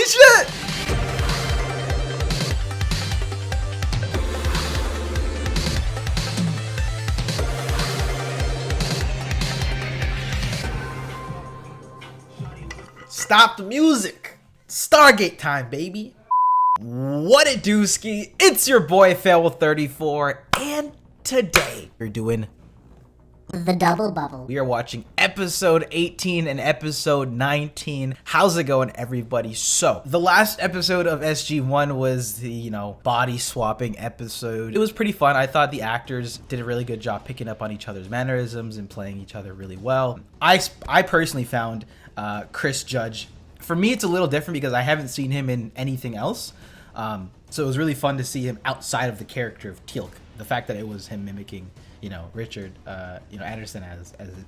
Holy shit! Stop the music. Stargate time, baby. What it do, ski? It's your boy Fail34, and today we're doing the double bubble. We are watching episode 18 and episode 19. How's it going, everybody? So, the last episode of SG-1 was the, body swapping episode. It was pretty fun. I thought the actors did a really good job picking up on each other's mannerisms and playing each other really well. I personally found Chris Judge, for me, it's a little different because I haven't seen him in anything else. So it was really fun to see him outside of the character of Teal'c. The fact that it was him mimicking, Richard, Anderson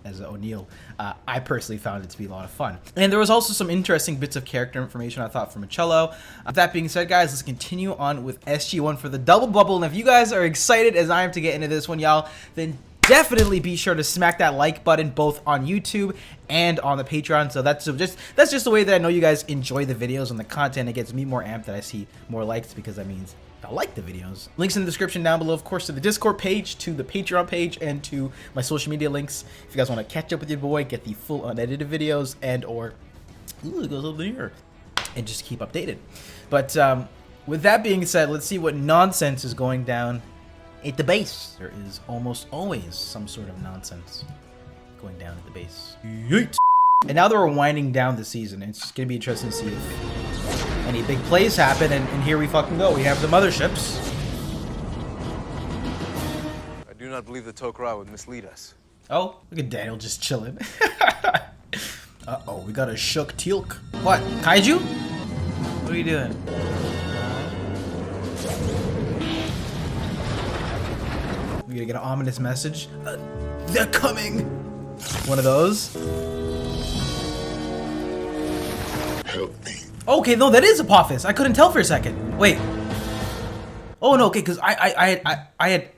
as O'Neill, I personally found it to be a lot of fun. And there was also some interesting bits of character information I thought from Michello. With that being said, guys, let's continue on with SG-1 for the double bubble. And if you guys are excited as I am to get into this one, y'all, then definitely be sure to smack that like button both on YouTube and on the Patreon. So that's just the way that I know you guys enjoy the videos and the content. It gets me more amped that I see more likes, because that means I like the videos. Links in the description down below, of course, to the Discord page, to the Patreon page, and to my social media links. If you guys want to catch up with your boy, get the full unedited videos, and or it goes over here, and just keep updated. But with that being said, let's see what nonsense is going down at the base. There is almost always some sort of nonsense going down at the base. Yeet. And now that we're winding down the season, it's just gonna be interesting to see if any big plays happen, and here we fucking go. We have the motherships. I do not believe the Tok'ra would mislead us. Oh, look at Daniel just chilling. Uh-oh, we got a shook Teal'c. What, kaiju? What are you doing? We're gonna get an ominous message. They're coming! One of those. Help me. Okay, no, that is Apophis. I couldn't tell for a second. Wait. Oh no, okay, because I had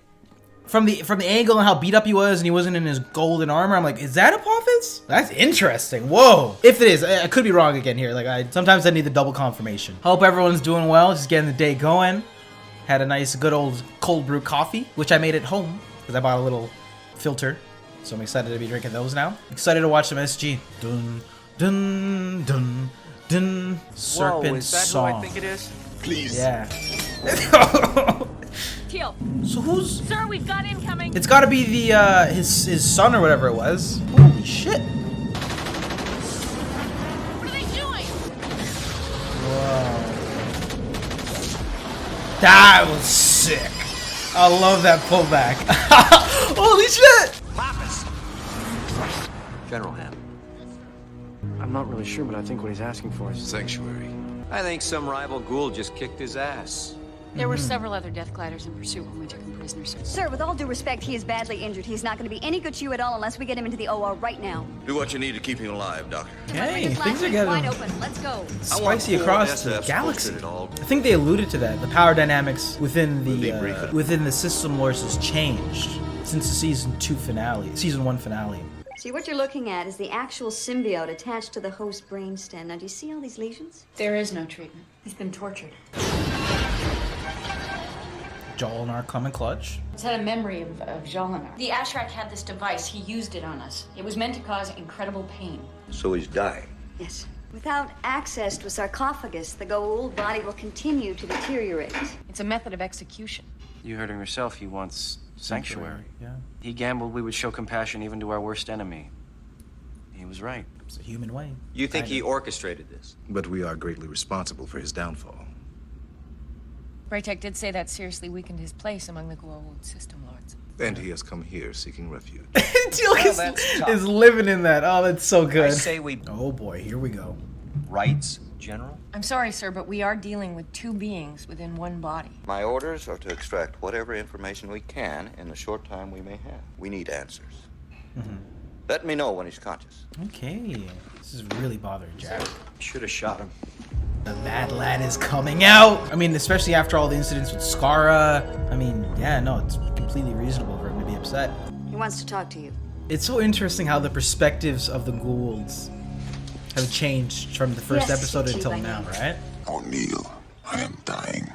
from the angle and how beat up he was, and he wasn't in his golden armor. I'm like, is that Apophis? That's interesting. Whoa. If it is, I could be wrong again here. Like, sometimes I need the double confirmation. Hope everyone's doing well. Just getting the day going. Had a nice, good old cold brew coffee, which I made at home because I bought a little filter. So I'm excited to be drinking those now. Excited to watch some SG. Dun dun dun dun. Serpent. Whoa, is that song. who I think it is? Please. Yeah. Teal. So who's? Sir, we've got incoming. It's got to be the his son or whatever it was. Holy shit! What are they doing? Whoa. That was sick. I love that pullback. Holy shit! General Ham. I'm not really sure, but I think what he's asking for is Sanctuary. I think some rival ghoul just kicked his ass. There were several other Death Gliders in pursuit when we took him prisoner, sir. Sir, with all due respect, he is badly injured. He's not going to be any good to you at all unless we get him into the OR right now. Do what you need to keep him alive, Doctor. Hey, His things last are wide getting open. Let's go. spicy I want across four the SFs galaxy. posted at all. I think they alluded to that. The power dynamics within We'll the debrief it. within the system lores has changed since the season 1 finale. See, what you're looking at is the actual symbiote attached to the host brainstem. Now, do you see all these lesions? There is no treatment. He's been tortured. Jolinar coming clutch. It's had a memory of Jolinar. The Ashrak had this device. He used it on us. It was meant to cause incredible pain. So he's dying. Yes. Without access to a sarcophagus, the Goa'uld body will continue to deteriorate. It's a method of execution. You heard him yourself. He wants sanctuary. Yeah, He gambled we would show compassion even to our worst enemy. He was right. it's a human way. You think he orchestrated this? But we are greatly responsible for his downfall. Braytek did say that seriously weakened his place among the Goa'uld system lords. And he has come here seeking refuge. Teal'c is living in that. Oh, that's so I good. say we Oh boy, here we go. rights, General. I'm sorry, sir, but we are dealing with two beings within one body. My orders are to extract whatever information we can in the short time we may have. We need answers. Let me know when he's conscious. Okay, this is really bothering Jack. Should have shot him. The bad lad is coming out. I mean, especially after all the incidents with Skara. I mean, yeah, no, it's completely reasonable for him to be upset. He wants to talk to you. It's so interesting how the perspectives of the Goa'ulds have changed from the first Yes, episode Chief, until I now, know. right? O'Neill, I am dying.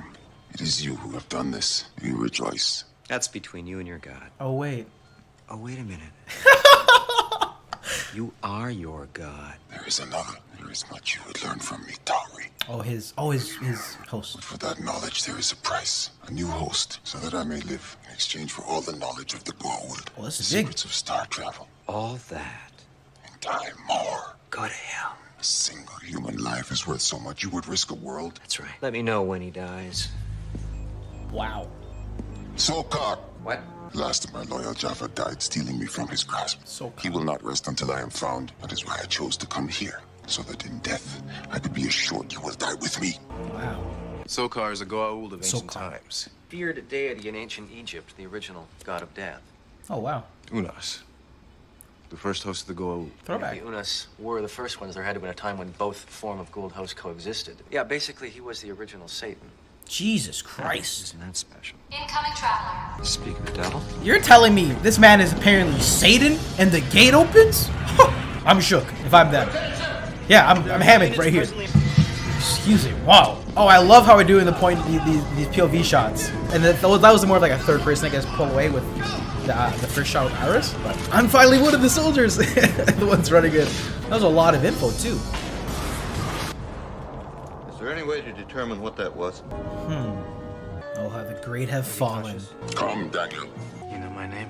It is you who have done this. You rejoice. That's between you and your God. Oh, wait. Oh, wait a minute. You are your God. There is another. There is much you would learn from me, Tari. Oh, his host. But for that knowledge, there is a price. A new host, so that I may live in exchange for all the knowledge of the gold. Oh, this the is big. secrets of star travel. All that. And time more. Go to hell. A single human life is worth so much you would risk a world. That's right. Let me know when he dies. Wow. Sokar! What? The last of my loyal Jaffa died stealing me from his grasp. He will not rest until I am found. That is why I chose to come here, so that in death I could be assured you will die with me. Wow. Sokar is a Goa'uld of ancient Sokar. times. Feared deity in ancient Egypt, the original god of death. Oh, wow. Unas, the first host of the Goa'uld. Throwback. The Unas were the first ones. There had to have been a time when both form of Goa'uld hosts coexisted. Yeah, basically he was the original Satan. Jesus Christ. Isn't that special? Incoming traveler. Speak of the devil. You're telling me this man is apparently Satan and the gate opens? I'm shook if I'm them. Yeah, I'm Hammond right here. Excuse me. Wow. Oh, I love how we're doing the these POV shots. And that was more of like a third person, I guess, pull away with the first shot with Iris. But I'm finally one of the soldiers. The ones running in. That was a lot of info too. Is there any way to determine what that was? Oh, how the great have fallen. Come, Daniel. You know my name?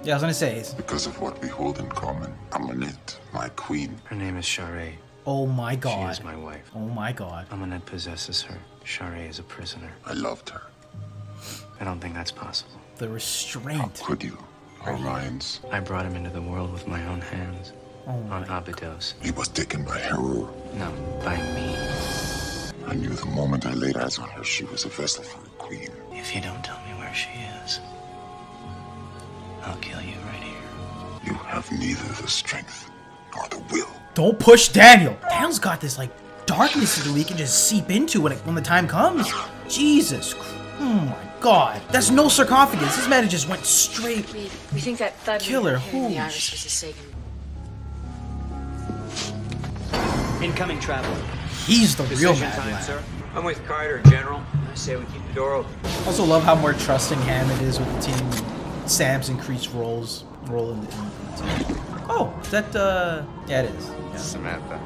Yeah, I was gonna say. Because of what we hold in common. Amanit, my queen. Her name is Sharae. Oh my God. She is my wife. Oh my God. Amunet possesses her. Sharae is a prisoner. I loved her. I don't think that's possible. The restraint. How could you? Our minds. I brought him into the world with my own hands. Oh my On Abydos. He was taken by Heru. No, by me. I knew the moment I laid eyes on her, she was a vessel for a queen. If you don't tell me where she is, I'll kill you right here. You have neither the strength nor the will. Don't push Daniel. Daniel's got this like darkness that he can just seep into when the time comes. Jesus. Oh my God. That's no sarcophagus. This man just went straight. We think that thud Killer. in the Holy iris sh- was a Sagan. Incoming traveler. He's the real Decision mad time, lad. sir. I'm with Carter, General. I say we keep the door open. Also love how more trusting Hammond is with the team. Sam's increased role in the team. Oh, is that yeah, it is. Yeah. Samantha,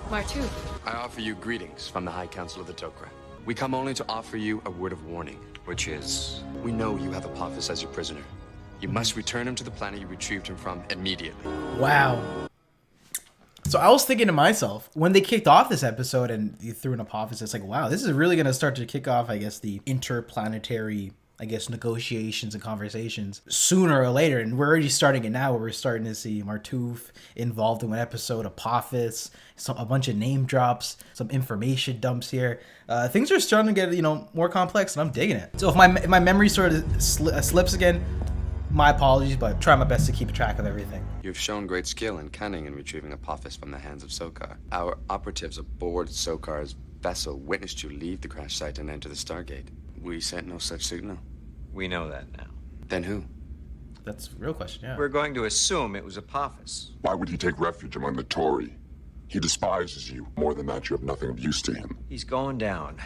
Martu. I offer you greetings from the High Council of the Tok'ra. We come only to offer you a word of warning. Which is? We know you have Apophis as your prisoner. You must return him to the planet you retrieved him from immediately. Wow. So I was thinking to myself, when they kicked off this episode and you threw an Apophis, it's like, wow, this is really going to start to kick off, I guess, the interplanetary, I guess, negotiations and conversations sooner or later. And we're already starting it now, where we're starting to see Martouf involved in one episode, Apophis, a bunch of name drops, some information dumps here. Things are starting to get, more complex, and I'm digging it. So if my memory sort of slips again, my apologies, but try my best to keep track of everything. You've shown great skill and cunning in retrieving Apophis from the hands of Sokar. Our operatives aboard Sokar's vessel witnessed you leave the crash site and enter the Stargate. We sent no such signal. We know that now. Then who? That's a real question, yeah. We're going to assume it was Apophis. Why would he take refuge among the Tory? He despises you. More than that, you have nothing of use to him. He's going down.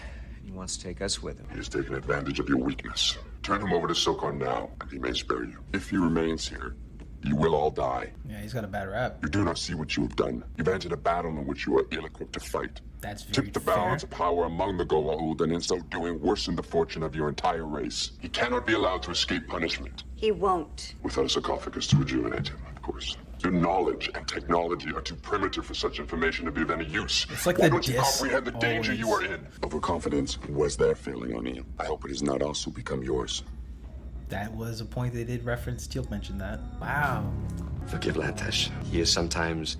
He wants to take us with him. He has taken advantage of your weakness. Turn him over to Sokar now, and he may spare you. If he remains here, you will all die. Yeah, he's got a bad rap. You do not see what you have done. You've entered a battle in which you are ill-equipped to fight. That's very Tip the fair. balance of power among the Goa'uld, and in so doing, worsen the fortune of your entire race. He cannot be allowed to escape punishment. He won't. Without a sarcophagus to rejuvenate him, of course. Your knowledge and technology are too primitive for such information to be of any use. It's like Why the don't you diss comprehend the danger always. you are in? Overconfidence was their failing, O'Neill. I hope it has not also become yours. That was a point they did reference. Teal mentioned that. Wow. Forgive Lantesh. He is sometimes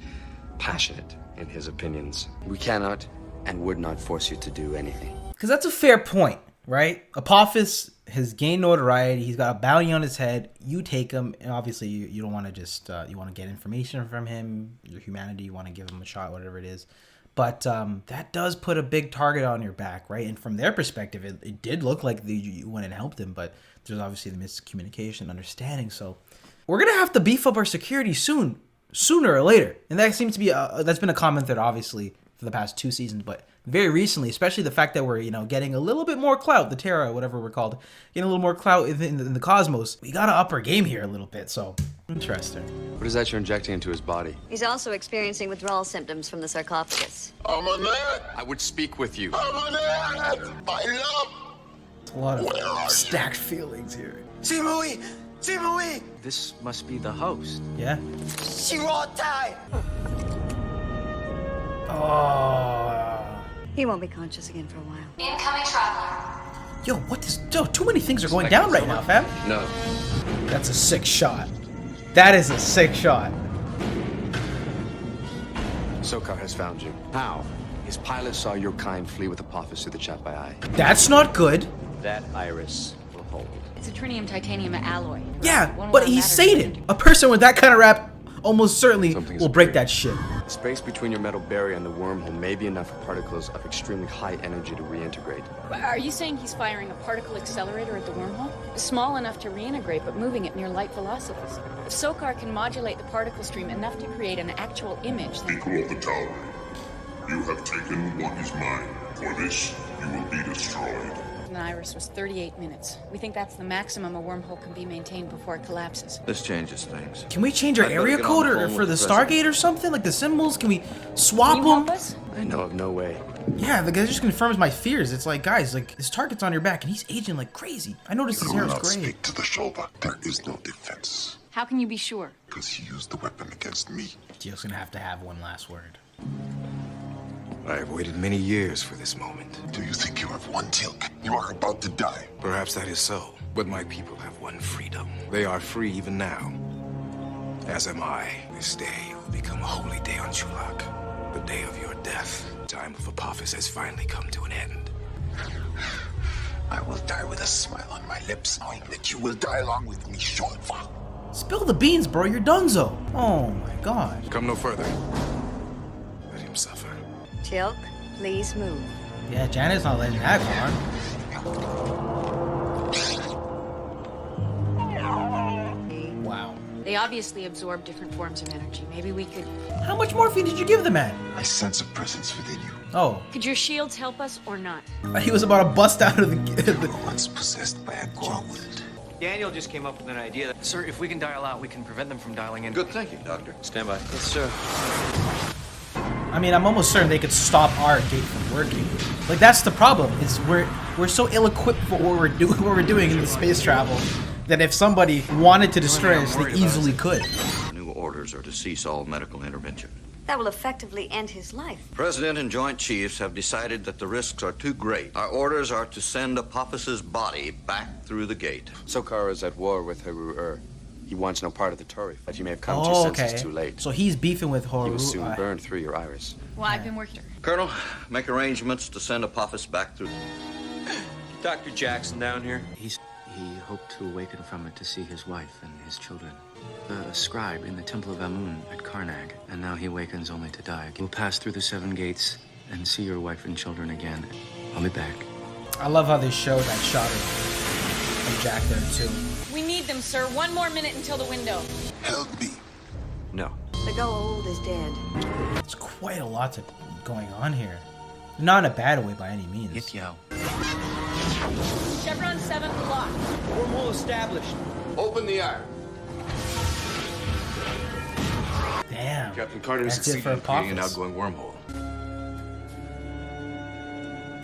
passionate in his opinions. We cannot and would not force you to do anything. Because that's a fair point, right? Apophis has gained notoriety. He's got a bounty on his head. You take him, and obviously you don't want to just, you want to get information from him, your humanity, you want to give him a shot, whatever it is. But that does put a big target on your back, right? And from their perspective, it did look like you went and helped him, but there's obviously the miscommunication, understanding. So we're going to have to beef up our security sooner or later. And that seems to be, that's been a common thread, obviously, for the past 2 seasons, but very recently, especially the fact that we're, getting a little bit more clout, the Terra, whatever we're called, getting a little more clout in the cosmos, we gotta up our game here a little bit, so interesting. What is that you're injecting into his body? He's also experiencing withdrawal symptoms from the sarcophagus. I'm an ant! I would speak with you. I'm an ant! My love! A lot of stacked feelings here. This must be the host. Yeah? Oh. He won't be conscious again for a while. Incoming traveler. Yo, what is... Yo, too many things are going down right now, fam. No. That's a sick shot. That is a sick shot. Sokar has found you. How? His pilot saw your kind flee with Apophis through the Chapai Eye. That's not good. That iris will hold. It's a trinium titanium alloy. Yeah, One but where he's matter- Satan. A person with that kind of rap almost certainly Something's will break appearing. that shit. The space between your metal barrier and the wormhole may be enough for particles of extremely high energy to reintegrate. Are you saying he's firing a particle accelerator at the wormhole? Small enough to reintegrate, but moving at near light velocities. If Sokar can modulate the particle stream enough to create an actual image, then... Equal of the tower. You have taken what is mine. For this, you will be destroyed. the iris was 38 minutes. We think that's the maximum a wormhole can be maintained before it collapses. This changes things. Can we change our I'd better area get on code the or phone for with the the president. Stargate or something? Like the symbols? Can we swap Can you help them? us? I know of no way. Yeah, the guy just confirms my fears. It's like, guys, like, his target's on your back and he's aging like crazy. I noticed his You hair will is not gray. speak to the shoulder. There is no defense. How can you be sure? Because he used the weapon against me. Dio's gonna have to have one last word. I have waited many years for this moment. Do you think you have one Tilk? You are about to die. Perhaps that is so, but my people have one freedom. They are free even now. As am I. This day will become a holy day on Chulak. The day of your death. The time of Apophis has finally come to an end. I will die with a smile on my lips, knowing that you will die along with me, Shortfall. Spill the beans, bro. You're donezo. Oh my god. Come no further. Let him suffer. Tilk, please move. Yeah, Janet's not letting that go on. Wow. They obviously absorb different forms of energy. Maybe we could... How much morphine did you give the man? I sense a presence within you. Oh. Could your shields help us or not? He was about to bust out of the... Once possessed by a goa'uld. Daniel just came up with an idea. Sir, if we can dial out, we can prevent them from dialing in. Good thinking, Doctor. Stand by. Yes, sir. I mean, I'm almost certain they could stop our gate from working. Like, that's the problem. Is we're so ill-equipped for what we're doing in the space travel that if somebody wanted to destroy us, they easily could. New orders are to cease all medical intervention. That will effectively end his life. President and Joint Chiefs have decided that the risks are too great. Our orders are to send Apophis's body back through the gate. Sokar is at war with Haru-Ur. He wants no part of the Tori, but you may have come to Oh, your senses okay. too late. So he's beefing with He Haru. will soon burn through your iris. Well, I've been working... Colonel, make arrangements to send Apophis back through. Dr. Jackson down here? He hoped to awaken from it to see his wife and his children. A scribe in the Temple of Amun at Karnak, and now he awakens only to die. He'll pass through the 7 gates and see your wife and children again. I'll be back. I love how they showed that shot of Jack there too. We need them, sir. 1 more minute until the window. Help me. No. The goa'uld is dead. It's quite a lot going on here. Not in a bad way by any means. Yo. Chevron 7 blocked. Wormhole established. Open the eye. Damn. Captain Carter That's it succeeded for in creating an Apophis. outgoing wormhole.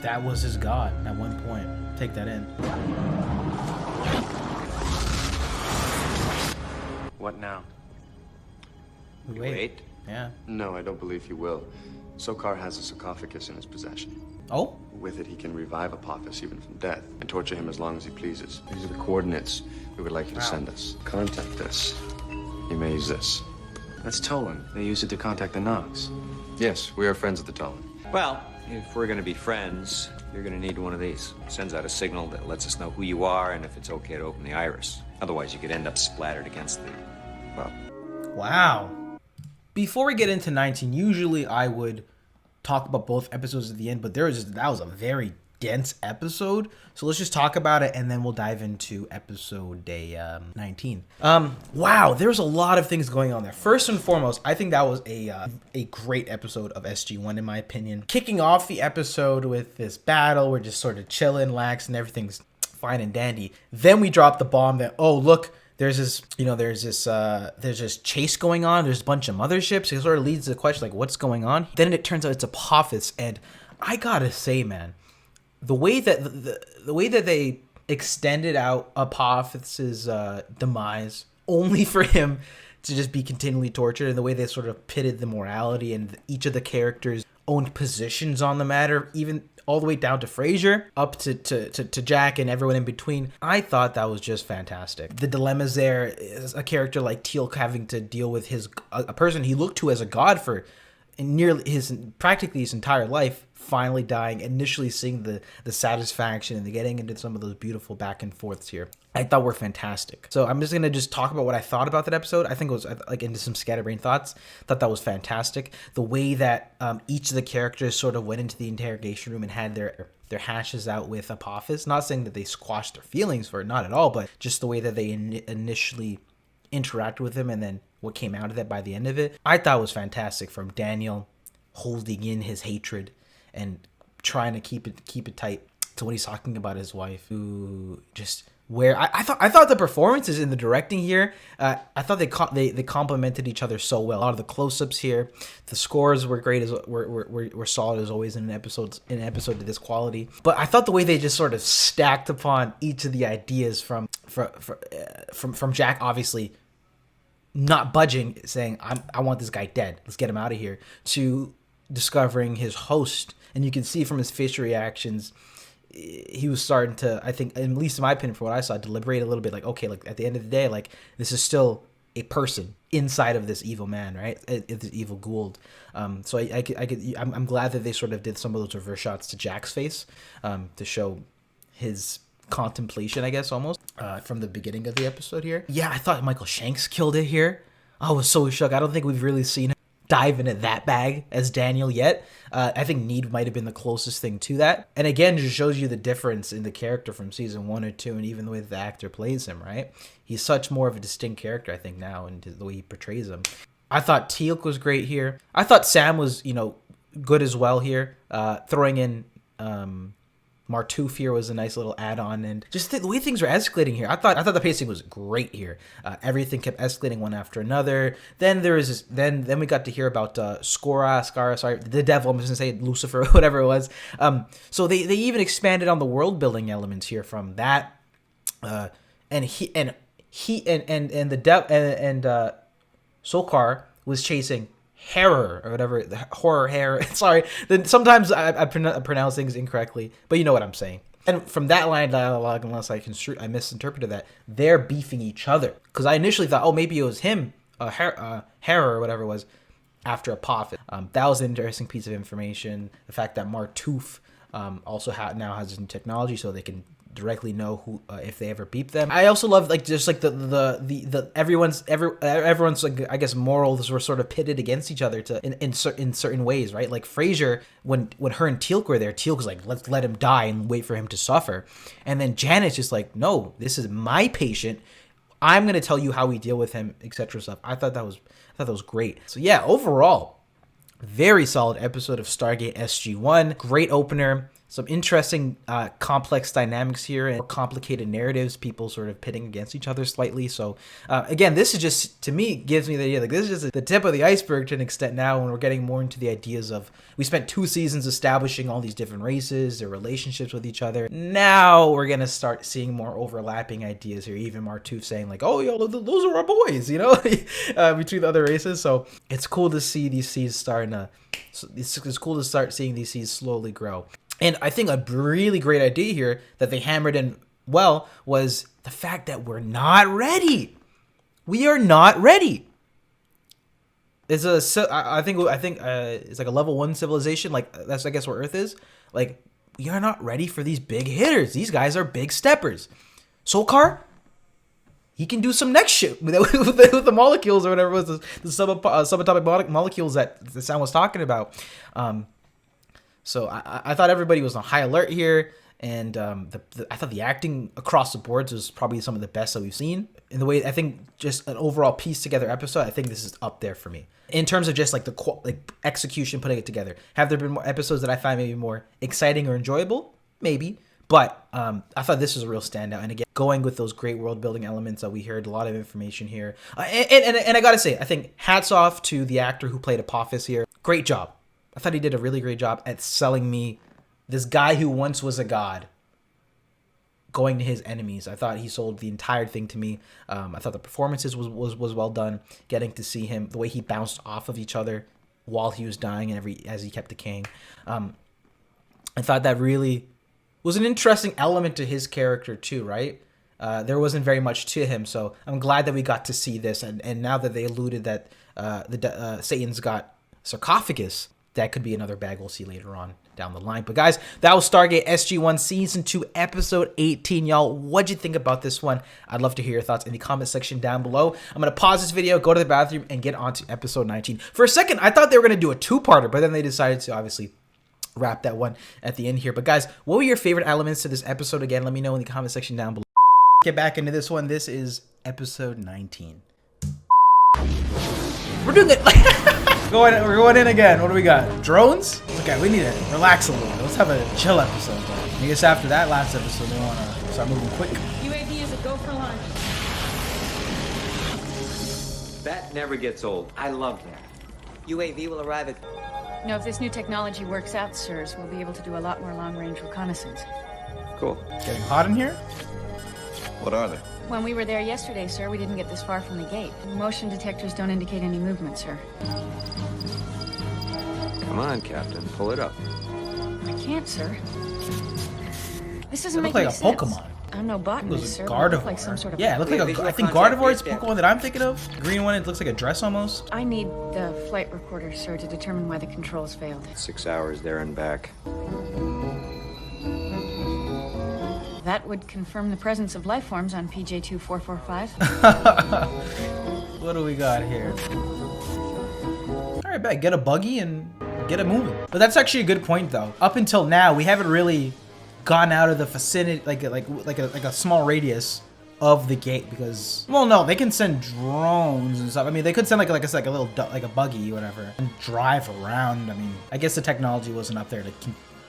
That was his god at one point. Take that in. What now? We Wait. Yeah. No, I don't believe he will. Sokar has a sarcophagus in his possession. Oh? With it, he can revive Apophis even from death and torture him as long as he pleases. These are the coordinates we would like you to send us. Contact us. You may use this. That's Tolan. They use it to contact the Nogs. Yes, we are friends of the Tolan. Well, if we're gonna be friends, you're gonna need one of these. It sends out a signal that lets us know who you are and if it's okay to open the iris. Otherwise, you could end up splattered against the... well... Wow. Before we get into 19, usually I would talk about both episodes at the end, but that was a very dense episode. So let's just talk about it, and then we'll dive into episode day 19. Wow, there's a lot of things going on there. First and foremost, I think that was a great episode of SG-1 in my opinion. Kicking off the episode with this battle, we're just sort of chilling, lax, and everything's fine and dandy. Then we drop the bomb that, oh look, there's this chase going on. There's a bunch of motherships. It sort of leads to the question like, what's going on? Then it turns out it's Apophis, and I gotta say, man, the way that the way that they extended out Apophis's demise, only for him to just be continually tortured, and the way they sort of pitted the morality and each of the characters' own positions on the matter, even all the way down to Frasier, up to Jack and everyone in between. I thought that was just fantastic. The dilemmas there is a character like Teal'c having to deal with a person he looked to as a god for practically his entire life, finally dying, initially seeing the satisfaction and getting into some of those beautiful back and forths here. I thought were fantastic. So I'm just going to just talk about what I thought about that episode. I think it was like into some scatterbrain thoughts. Thought that was fantastic. The way that each of the characters sort of went into the interrogation room and had their hashes out with Apophis. Not saying that they squashed their feelings for it, not at all, but just the way that they initially interacted with him and then what came out of that by the end of it, I thought was fantastic. From Daniel holding in his hatred and trying to keep it tight, to when he's talking about his wife, who just where I thought the performances in the directing here, I thought they complemented each other so well. A lot of the close-ups here, the scores were great, were solid as always in an episode of this quality. But I thought the way they just sort of stacked upon each of the ideas from Jack, obviously not budging, saying I want this guy dead, let's get him out of here, to discovering his host, and you can see from his facial reactions, he was starting to, I think, at least in my opinion, from what I saw, deliberate a little bit. Like, okay, like at the end of the day, like this is still a person inside of this evil man, right? This evil Gould. So I'm glad that they sort of did some of those reverse shots to Jack's face, to show his contemplation, I guess, almost from the beginning of the episode here. Yeah, I thought Michael Shanks killed it here. I was so shocked. I don't think we've really seen him dive into that bag as Daniel yet. I think Need might have been the closest thing to that. And again, just shows you the difference in the character from season 1 or 2, and even the way the actor plays him, right? He's such more of a distinct character, I think, now, and the way he portrays him. I thought Teal'c was great here. I thought Sam was, good as well here. Throwing in Martouf here was a nice little add-on, and just the way things were escalating here, I thought the pacing was great here. Everything kept escalating one after another. Then there was this, then we got to hear about Skara, the devil. I'm just gonna say Lucifer, whatever it was. So they even expanded on the world building elements here from that, and Sokar was chasing Horror or whatever, horror hair. Sorry, then sometimes I pronounce things incorrectly, but you know what I'm saying. And from that line of dialogue, unless I misinterpreted that, they're beefing each other. Because I initially thought, oh, maybe it was him, Horror or whatever it was, after Apophis. That was an interesting piece of information. The fact that Martouf also now has new technology, so they can directly know who if they ever beep them. I also love just the everyone's like, I guess, morals were sort of pitted against each other in certain ways, right? Like Frasier, when her and Teal'c were there, Teal'c was like, let's let him die and wait for him to suffer, and then Janet's just like, no, this is my patient, I'm gonna tell you how we deal with him, etc. stuff. I thought that was great. So yeah, overall, very solid episode of Stargate SG-1. Great opener. Some interesting, complex dynamics here and complicated narratives, people sort of pitting against each other slightly. So, again, this is just, to me, gives me the idea, like, this is just the tip of the iceberg to an extent now, when we're getting more into the ideas of, we spent 2 seasons establishing all these different races, their relationships with each other. Now we're going to start seeing more overlapping ideas here. Even Martouf saying, like, oh, yo, those are our boys, between the other races. So it's cool to see these seeds starting to, it's cool to start seeing these seeds slowly grow. And I think a really great idea here that they hammered in well was the fact that we're not ready. We are not ready. I think it's like a level 1 civilization. Like, that's, I guess, where Earth is. Like, we are not ready for these big hitters. These guys are big steppers. Sokar, he can do some next shit with the molecules or whatever it was, the subatomic molecules that the Sam was talking about. So I thought everybody was on high alert here. And I thought the acting across the boards was probably some of the best that we've seen. In the way, I think just an overall piece together episode, I think this is up there for me. In terms of just like the execution, putting it together. Have there been more episodes that I find maybe more exciting or enjoyable? Maybe. But I thought this was a real standout. And again, going with those great world building elements that we heard, a lot of information here. And I gotta say, I think hats off to the actor who played Apophis here. Great job. I thought he did a really great job at selling me this guy who once was a god going to his enemies. I thought he sold the entire thing to me. I thought the performances was well done. Getting to see him, the way he bounced off of each other while he was dying and as he kept decaying. I thought that really was an interesting element to his character too, right? There wasn't very much to him, so I'm glad that we got to see this. And now that they alluded that Satan's got sarcophagus, that could be another bag we'll see later on down the line. But guys, that was Stargate SG-1 Season 2, Episode 18. Y'all, what'd you think about this one? I'd love to hear your thoughts in the comment section down below. I'm going to pause this video, go to the bathroom, and get on to Episode 19. For a second, I thought they were going to do a two-parter, but then they decided to obviously wrap that one at the end here. But guys, what were your favorite elements to this episode? Again, let me know in the comment section down below. Get back into this one. This is Episode 19. We're doing it. We're going in again. What do we got? Drones? Okay, we need to relax a little bit. Let's have a chill episode. I guess after that last episode, we want to start moving quick. UAV is a go for launch. That never gets old. I love that. UAV will arrive at... No, if this new technology works out, sirs, we'll be able to do a lot more long-range reconnaissance. Cool. Getting hot in here? What are they? When we were there yesterday, sir, we didn't get this far from the gate. Motion detectors don't indicate any movement, sir. Come on, Captain. Pull it up. I can't, sir. This doesn't It make looked like any a sense. Pokemon. I'm no It botanist, was sir. a But it looked Gardevoir. like some sort of... Yeah, it looked like visual I think contact Gardevoir is the wristband. Pokemon that I'm thinking of. The green one, it looks like a dress almost. I need the flight recorder, sir, to determine why the controls failed. 6 hours there and back. That would confirm the presence of life forms on PJ-2445. What do we got here? All right, bet. Get a buggy and get it moving. But that's actually a good point, though. Up until now, we haven't really gone out of the vicinity, like a small radius of the gate, because, well, no, they can send drones and stuff. I mean, they could send like a little like a buggy, whatever, and drive around. I mean, I guess the technology wasn't up there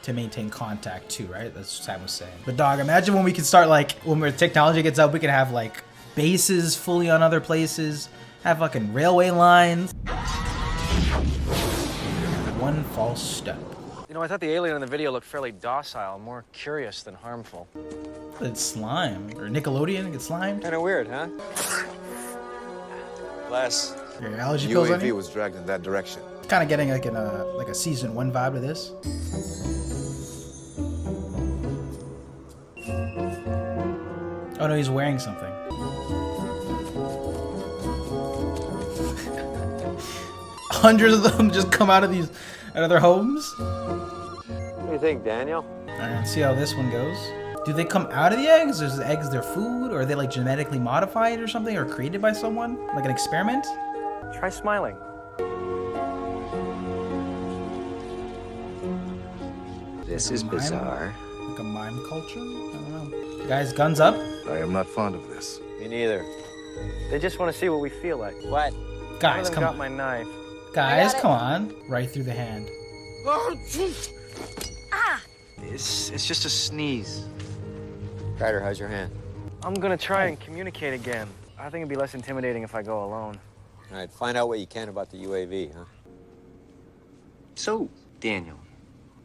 to maintain contact too, right? That's what Sam was saying. But dog, imagine when we can start, like, when our technology gets up, we can have like bases fully on other places, have fucking railway lines. One false step. You know, I thought the alien in the video looked fairly docile, more curious than harmful. It's slime. Or Nickelodeon gets slimed. Kind of weird, huh? Bless. Your allergy pills on UAV you? was dragged in that direction. Kind of getting like a season 1 vibe to this. Oh no, he's wearing something. Hundreds of them just come out of their homes. What do you think, Daniel? Alright, let's see how this one goes. Do they come out of the eggs? Is the eggs their food? Or are they like genetically modified or something? Or created by someone? Like an experiment? Try smiling. This is Mime? bizarre. Like a mime culture? I don't know. Guys, guns up. I am not fond of this. Me neither. They just want to see what we feel like. What? Guys, come got on. my knife. Guys, come on. Right through the hand. It's just a sneeze. Ryder, how's your hand? I'm gonna try and communicate again. I think it'd be less intimidating if I go alone. All right, find out what you can about the UAV, huh? So, Daniel,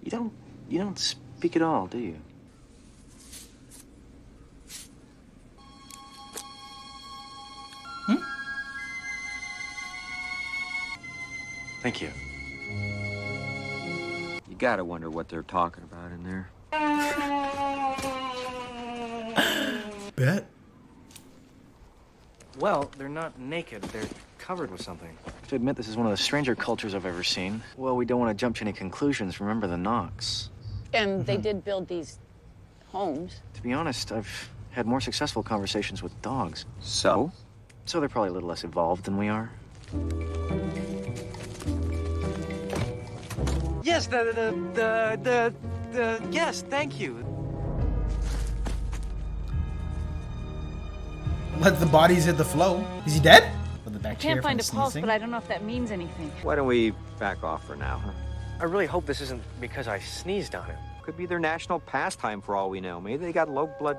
you don't speak at all, do you? Thank you. You gotta wonder what they're talking about in there. Bet. Well, they're not naked. They're covered with something. I have to admit, this is one of the stranger cultures I've ever seen. Well, we don't want to jump to any conclusions. Remember the Knox. And they did build these homes. To be honest, I've had more successful conversations with dogs. So? So they're probably a little less evolved than we are. Yes, yes, thank you. Let the bodies hit the flow. Is he dead? With the I bacteria can't find a from pulse, sneezing? but I don't know if that means anything. Why don't we back off for now, huh? I really hope this isn't because I sneezed on him. Could be their national pastime for all we know. Maybe they got low blood.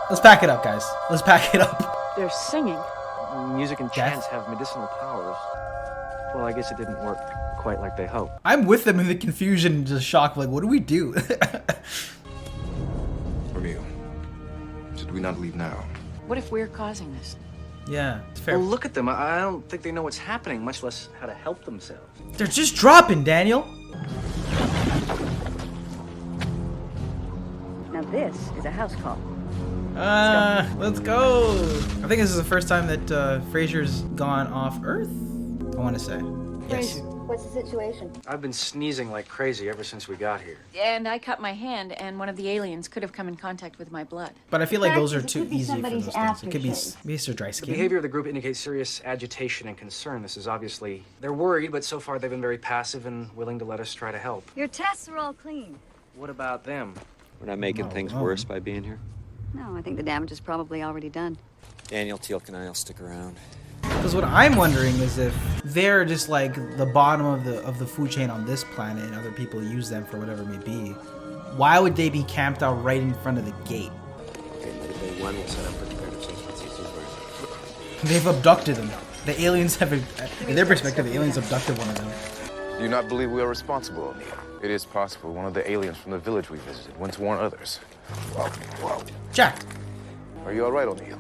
Let's pack it up, guys. Let's pack it up. They're singing. Music and chants have medicinal powers. Well, I guess it didn't work quite like they hoped. I'm with them in the confusion and just shock. Like, what do we do? O'Neill, should we not leave now? What if we're causing this? Yeah, it's fair. Well, look at them. I don't think they know what's happening, much less how to help themselves. They're just dropping, Daniel. Now this is a house call. Let's go. I think this is the first time that Fraser's gone off Earth. I want to say. Yes. What's the situation? I've been sneezing like crazy ever since we got here. And I cut my hand, and one of the aliens could have come in contact with my blood. But I feel like those are too could be easy for somebody's those things. It could be aftershave. Mr. Dry The Skin. behavior of the group indicates serious agitation and concern. This is obviously... They're worried, but so far they've been very passive and willing to let us try to help. Your tests are all clean. What about them? We're not making things worse by being here. No, I think the damage is probably already done. Daniel, Teal'c, and I'll stick around. Because what I'm wondering is if they're just like the bottom of the food chain on this planet and other people use them for whatever it may be, why would they be camped out right in front of the gate? They've abducted them. The aliens have, in their perspective, the aliens abducted one of them. Do you not believe we are responsible, O'Neill? It is possible one of the aliens from the village we visited went to warn others. Whoa. Jack. Are you all right, O'Neill?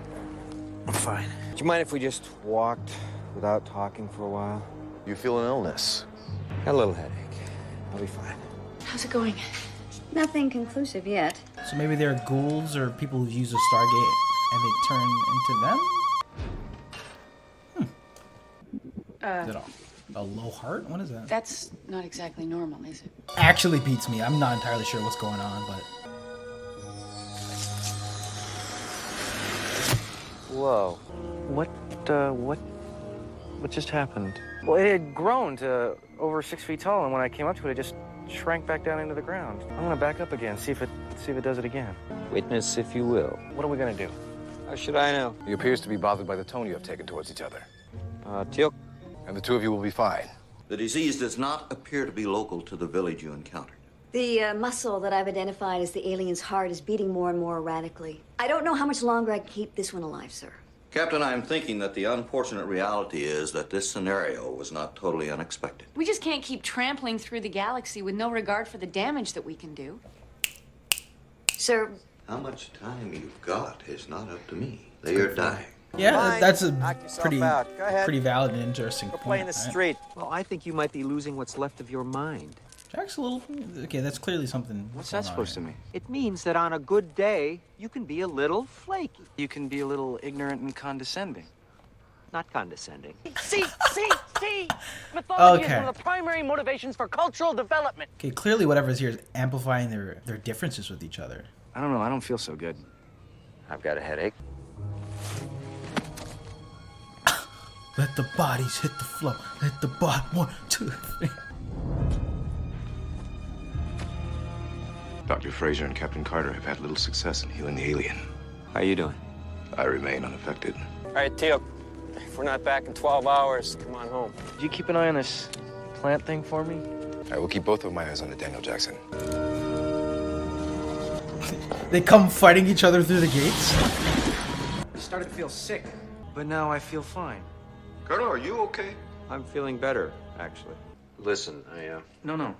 I'm fine. Do you mind if we just walked without talking for a while? You feel an illness? Got a little headache. I'll be fine. How's it going? Nothing conclusive yet. So maybe they're ghouls or people who use a Stargate and they turn into them? Is it a low heart? What is that? That's not exactly normal, is it? Actually beats me. I'm not entirely sure what's going on, but... Whoa. What just happened? Well, it had grown to over 6 feet tall, and when I came up to it, it just shrank back down into the ground. I'm gonna back up again, see if it does it again. Witness if you will. What are we gonna do? How should I know? He appears to be bothered by the tone you have taken towards each other. Teal'c. And the two of you will be fine. The disease does not appear to be local to the village you encountered. The muscle that I've identified as the alien's heart is beating more and more erratically. I don't know how much longer I can keep this one alive, sir. Captain, I'm thinking that the unfortunate reality is that this scenario was not totally unexpected. We just can't keep trampling through the galaxy with no regard for the damage that we can do. Sir. How much time you've got is not up to me. They are dying. Yeah, that's a pretty ahead. pretty valid and interesting point. Play in the right? street. Well, I think you might be losing what's left of your mind. Jack's a little... Okay, that's clearly something... What's that supposed to mean? It means that on a good day, you can be a little flaky. You can be a little ignorant and condescending. Not condescending. See! Mythology Okay. is one of the primary motivations for cultural development. Okay, clearly whatever's here is amplifying their differences with each other. I don't know, I don't feel so good. I've got a headache. Let the bodies hit the floor. Let the body... 1, 2, 3. Dr. Fraser and Captain Carter have had little success in healing the alien. How you doing? I remain unaffected. All right, Teal'c. If we're not back in 12 hours, come on home. Did you keep an eye on this plant thing for me? I will keep both of my eyes on the Daniel Jackson. They come fighting each other through the gates? I started to feel sick, but now I feel fine. Colonel, are you okay? I'm feeling better, actually. Listen, No.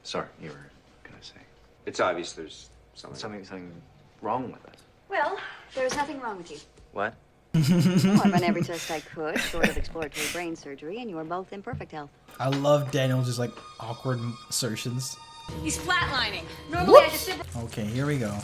Sorry, you were gonna say. It's obvious there's Something wrong with us. Well, there's nothing wrong with you. What? Well, I've run every test I could, short of exploratory brain surgery, and you are both in perfect health. I love Daniel's just like awkward assertions. He's flatlining. Normally I just... Okay, here we go.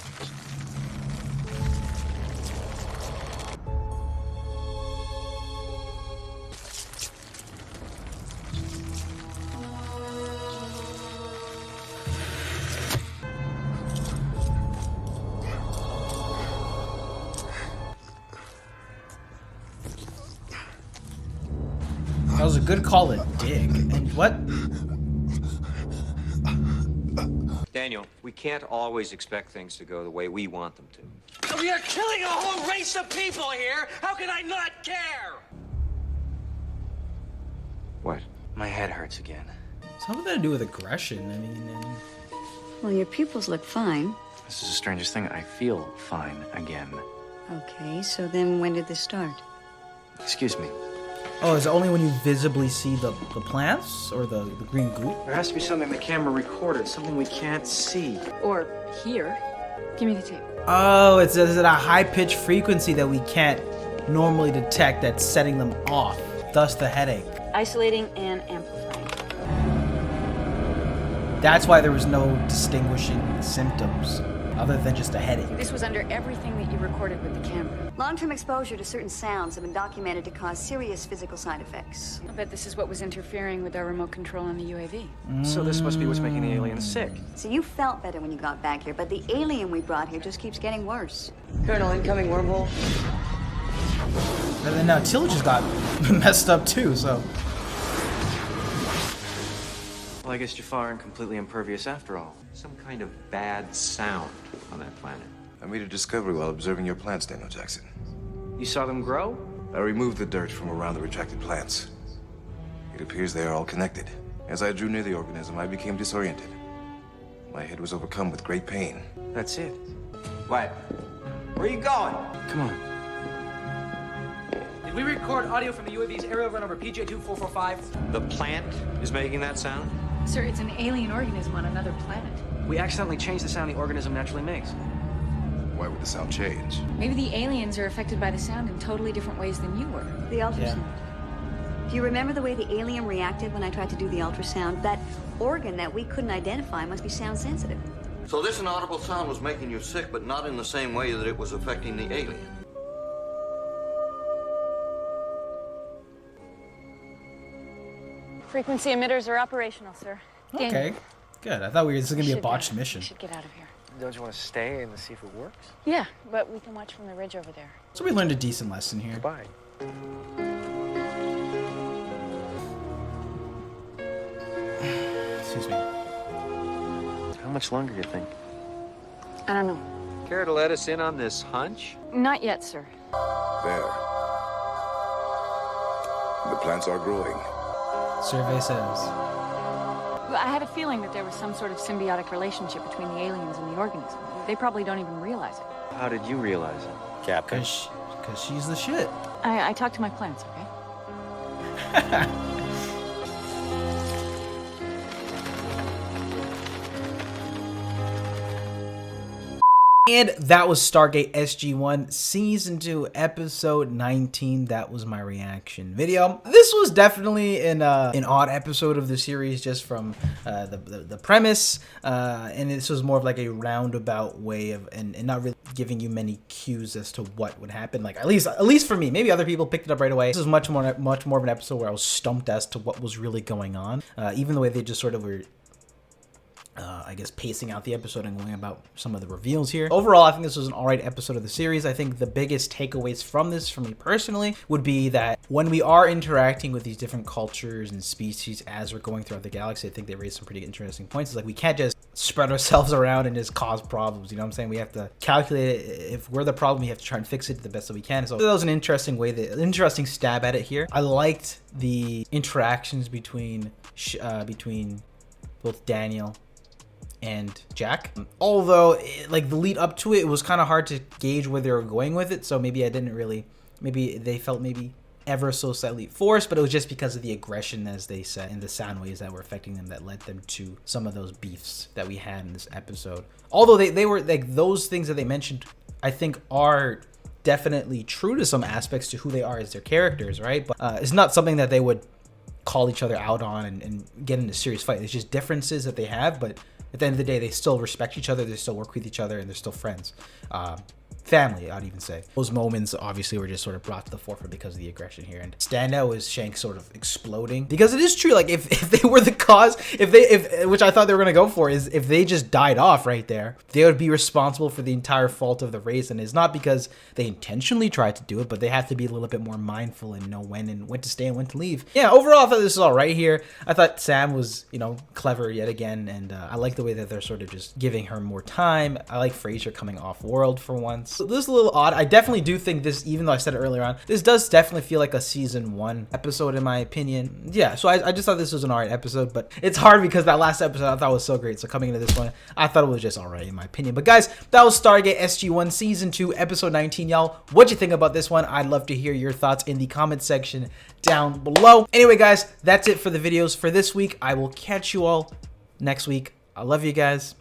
That was a good call at dig. And what? Daniel, we can't always expect things to go the way we want them to. We are killing a whole race of people here! How can I not care? What? My head hurts again. Something to do with aggression. I mean, Well, your pupils look fine. This is the strangest thing. I feel fine again. Okay, so then when did this start? Excuse me. oh, is it only when you visibly see the plants or the green goop? There has to be something the camera recorded, something we can't see. Or here. Give me the tape. Oh, it's at a high-pitched frequency that we can't normally detect that's setting them off, thus the headache. Isolating and amplifying. That's why there was no distinguishing symptoms other than just a headache. This was under everything that you recorded with the camera. Long-term exposure to certain sounds have been documented to cause serious physical side effects. I bet this is what was interfering with our remote control on the UAV. So this must be what's making the aliens sick. So you felt better when you got back here, but the alien we brought here just keeps getting worse. Colonel, incoming wormhole. And then now Till just got messed up too, so. Well, I guess Jafar aren't completely impervious after all. Some kind of bad sound on that planet. I made a discovery while observing your plants, Daniel Jackson. You saw them grow? I removed the dirt from around the retracted plants. It appears they are all connected. As I drew near the organism, I became disoriented. My head was overcome with great pain. That's it. What? Where are you going? Come on. Did we record audio from the UAV's aerial run over PJ-2445? The plant is making that sound? Sir, it's an alien organism on another planet. We accidentally changed the sound the organism naturally makes. Why would the sound change? Maybe the aliens are affected by the sound in totally different ways than you were. The ultrasound. Do you remember the way the alien reacted when I tried to do the ultrasound? That organ that we couldn't identify must be sound sensitive. So this inaudible sound was making you sick, but not in the same way that it was affecting the alien. Frequency emitters are operational, sir. Okay, good. I thought this was gonna be a botched mission. We should get out of here. Don't you want to stay and see if it works? Yeah, but we can watch from the ridge over there. So we learned a decent lesson here. Goodbye. Excuse me. How much longer do you think? I don't know. Care to let us in on this hunch? Not yet, sir. There. The plants are growing. Survey says. I had a feeling that there was some sort of symbiotic relationship between the aliens and the organism. They probably don't even realize it. How did you realize it, Captain? Because she's the shit. I talked to my plants, okay? And that was Stargate SG-1 Season 2 Episode 19. That was my reaction video. This was definitely an odd episode of the series just from the premise. And this was more of like a roundabout way of, and not really giving you many cues as to what would happen. Like at least for me, maybe other people picked it up right away. This is much more of an episode where I was stumped as to what was really going on. Even the way they just sort of were, I guess, pacing out the episode and going about some of the reveals here. Overall, I think this was an alright episode of the series. I think the biggest takeaways from this, for me personally, would be that when we are interacting with these different cultures and species as we're going throughout the galaxy, I think they raised some pretty interesting points. It's like we can't just spread ourselves around and just cause problems, you know what I'm saying? We have to calculate it. If we're the problem, we have to try and fix it the best that we can. So that was an interesting way, an interesting stab at it here. I liked the interactions between both Daniel and Jack, although like the lead up to it was kind of hard to gauge where they were going with it, so maybe maybe they felt maybe ever so slightly forced, but it was just because of the aggression, as they said, and the sound waves that were affecting them that led them to some of those beefs that we had in this episode. Although they were like, those things that they mentioned, I think are definitely true to some aspects to who they are as their characters, right? But it's not something that they would call each other out on and get into a serious fight. It's just differences that they have, but at the end of the day, they still respect each other, they still work with each other, and they're still friends. family, I'd even say. Those moments obviously were just sort of brought to the forefront because of the aggression here. And standout is Shanks sort of exploding, because it is true, like if they were the cause, which I thought they were gonna go for, is if they just died off right there, they would be responsible for the entire fault of the race. And it's not because they intentionally tried to do it, but they have to be a little bit more mindful and know when to stay and when to leave. Yeah, overall I thought this was all right here. I thought Sam was, you know, clever yet again, and I like the way that they're sort of just giving her more time. I like Frasier coming off world for once. So this is a little odd. I definitely do think this, even though I said it earlier on, this does definitely feel like a season 1 episode in my opinion. Yeah, so I just thought this was an alright episode, but it's hard because that last episode I thought was so great. So coming into this one, I thought it was just alright in my opinion. But guys, that was Stargate SG-1 season 2 episode 19. Y'all, what'd you think about this one? I'd love to hear your thoughts in the comment section down below. Anyway guys, that's it for the videos for this week. I will catch you all next week. I love you guys.